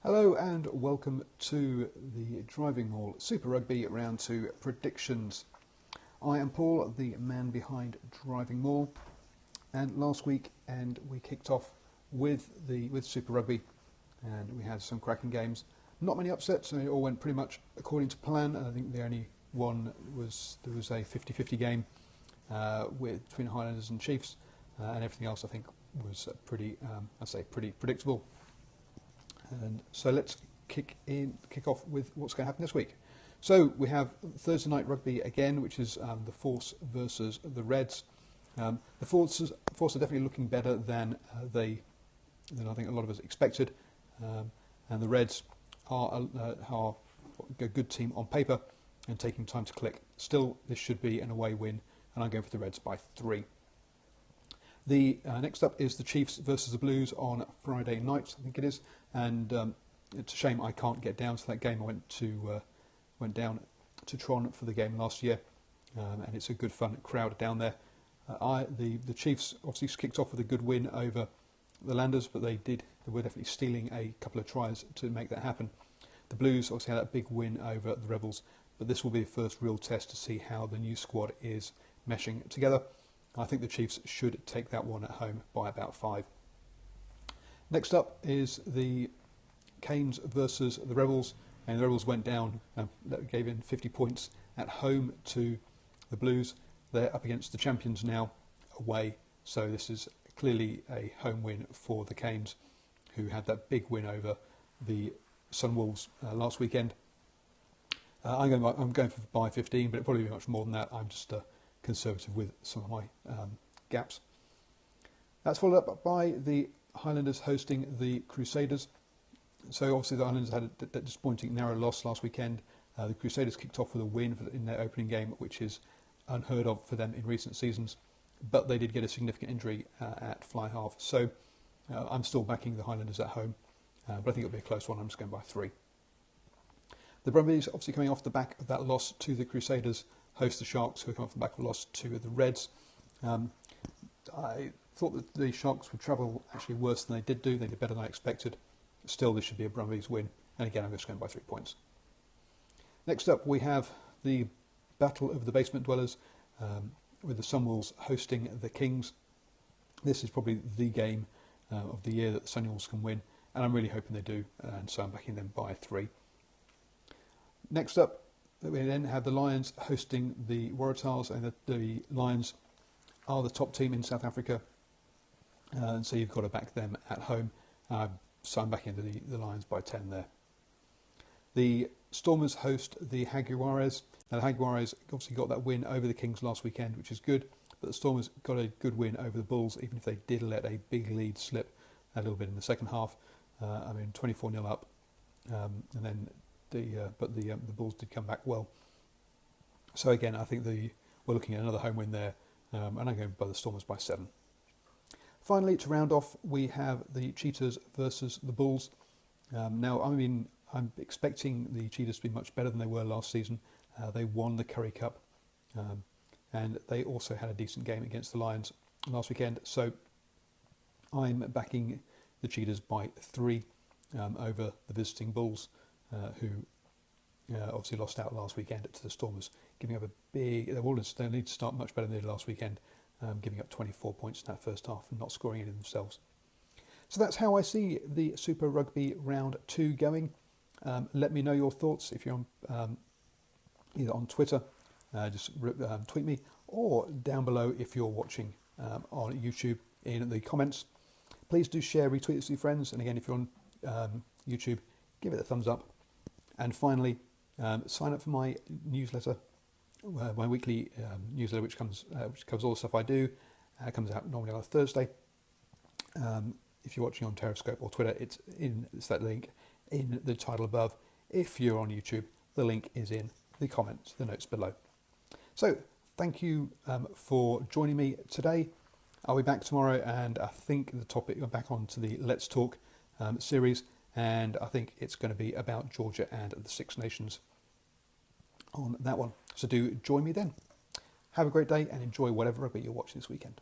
Hello and welcome to the DrivingMaul Super Rugby Round 2 predictions. I am Paul, the man behind DrivingMaul, and last week we kicked off with Super Rugby, and we had some cracking games. Not many upsets, and it all went pretty much according to plan. I think the only one was there was a 50-50 game between Highlanders and Chiefs, and everything else I think was pretty predictable. And so let's kick off with what's going to happen this week. So we have Thursday night rugby again, which is the Force versus the Reds. The Force are definitely looking better than I think a lot of us expected, and the Reds are a good team on paper and taking time to click. Still, this should be an away win, and I'm going for the Reds by 3. The next up is the Chiefs versus the Blues on Friday night, I think it is, and it's a shame I can't get down to that game. I went down to Tron for the game last year, and it's a good fun crowd down there. The Chiefs obviously kicked off with a good win over the Highlanders, but they were definitely stealing a couple of tries to make that happen. The Blues obviously had that big win over the Rebels, but this will be the first real test to see how the new squad is meshing together. I think the Chiefs should take that one at home by about 5. Next up is the Canes versus the Rebels, and the Rebels went down, gave in 50 points at home to the Blues. They're up against the champions now away, so this is clearly a home win for the Canes, who had that big win over the Sunwolves last weekend. I'm going for by 15, but it'll probably be much more than that. I'm just conservative with some of my gaps. That's followed up by the Highlanders hosting the Crusaders. So obviously the Highlanders had a disappointing narrow loss last weekend. The Crusaders kicked off with a win in their opening game, which is unheard of for them in recent seasons, but they did get a significant injury at fly half. So I'm still backing the Highlanders at home, but I think it'll be a close one. I'm just going by 3. The Brumbies, obviously coming off the back of that loss to the Crusaders, host the Sharks, who come off the back of a loss to the Reds. I thought that the Sharks would travel actually worse than they did do. They did better than I expected. Still, this should be a Brumbies win. And again, I'm just going by 3 points. Next up, we have the Battle of the Basement Dwellers, with the Sunwolves hosting the Kings. This is probably the game of the year that the Sunwolves can win, and I'm really hoping they do, and so I'm backing them by 3. Next up, we then have the Lions hosting the Waratahs, and the Lions are the top team in South Africa, and so you've got to back them at home. So I'm backing the Lions by 10 there. The Stormers host the Jaguares. Now the Jaguares obviously got that win over the Kings last weekend, which is good, but the Stormers got a good win over the Bulls, even if they did let a big lead slip a little bit in the second half. 24-0 up, and then the Bulls did come back well. So again, I think we're looking at another home win there, and I'm going by the Stormers by 7. Finally, to round off, we have the Cheetahs versus the Bulls. Now, I'm expecting the Cheetahs to be much better than they were last season. They won the Currie Cup, and they also had a decent game against the Lions last weekend. So I'm backing the Cheetahs by 3 over the visiting Bulls, who obviously lost out last weekend to the Stormers, giving up a big... They need to start much better than they did last weekend, giving up 24 points in that first half and not scoring any themselves. So that's how I see the Super Rugby Round 2 going. Let me know your thoughts if you're on either on Twitter, just tweet me, or down below if you're watching on YouTube in the comments. Please do share, retweet this with your friends, and again, if you're on YouTube, give it a thumbs up. And finally, sign up for my newsletter, my weekly newsletter, which covers all the stuff I do. It comes out normally on a Thursday. If you're watching on Periscope or Twitter, it's that link in the title above. If you're on YouTube, the link is in the comments, the notes below. So thank you for joining me today. I'll be back tomorrow, and I think the topic, we're back onto the Let's Talk series, and I think it's going to be about Georgia and the Six Nations on that one. So do join me then. Have a great day and enjoy whatever rugby you're watching this weekend.